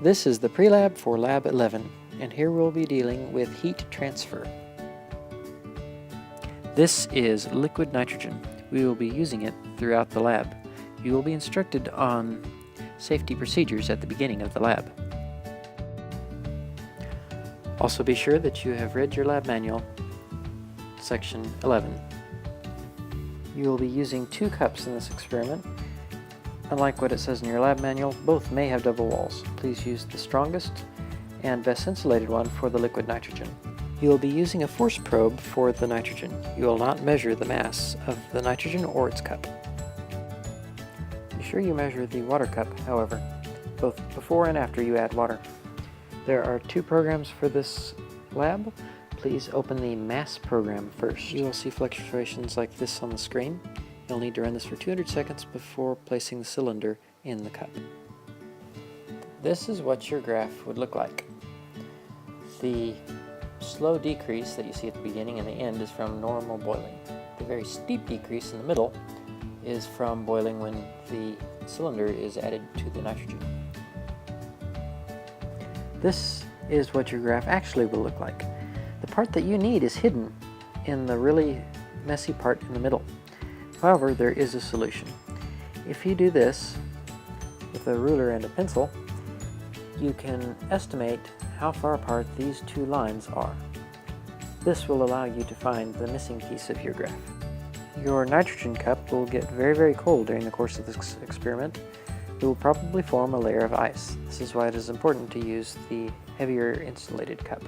This is the Prelab for Lab 11, and here we'll be dealing with heat transfer. This is liquid nitrogen. We will be using it throughout the lab. You will be instructed on safety procedures at the beginning of the lab. Also be sure that you have read your lab manual, section 11. You will be using 2 cups in this experiment. Unlike what it says in your lab manual, both may have double walls. Please use the strongest and best insulated one for the liquid nitrogen. You will be using a force probe for the nitrogen. You will not measure the mass of the nitrogen or its cup. Be sure you measure the water cup, however, both before and after you add water. There are 2 programs for this lab. Please open the mass program first. You will see fluctuations like this on the screen. You'll need to run this for 200 seconds before placing the cylinder in the cup. This is what your graph would look like. The slow decrease that you see at the beginning and the end is from normal boiling. The very steep decrease in the middle is from boiling when the cylinder is added to the nitrogen. This is what your graph actually will look like. The part that you need is hidden in the really messy part in the middle. However, there is a solution. If you do this with a ruler and a pencil, you can estimate how far apart these 2 lines are. This will allow you to find the missing piece of your graph. Your nitrogen cup will get very cold during the course of this experiment. It will probably form a layer of ice. This is why it is important to use the heavier insulated cup.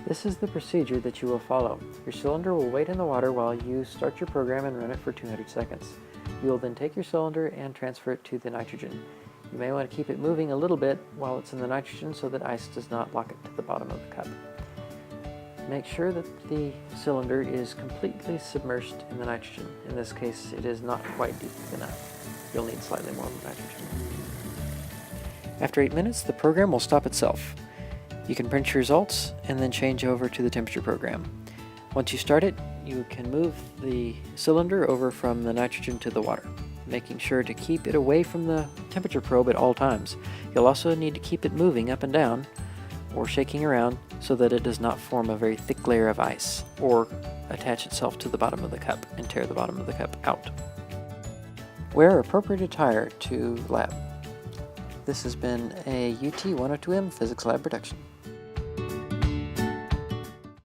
This is the procedure that you will follow. Your cylinder will wait in the water while you start your program and run it for 200 seconds. You will then take your cylinder and transfer it to the nitrogen. You may want to keep it moving a little bit while it's in the nitrogen so that ice does not lock it to the bottom of the cup. Make sure that the cylinder is completely submerged in the nitrogen. In this case, it is not quite deep enough. You'll need slightly more nitrogen. After 8 minutes, the program will stop itself. You can print your results and then change over to the temperature program. Once you start it, you can move the cylinder over from the nitrogen to the water, making sure to keep it away from the temperature probe at all times. You'll also need to keep it moving up and down or shaking around so that it does not form a very thick layer of ice or attach itself to the bottom of the cup and tear the bottom of the cup out. Wear appropriate attire to lab. This has been a UT 102M Physics Lab production.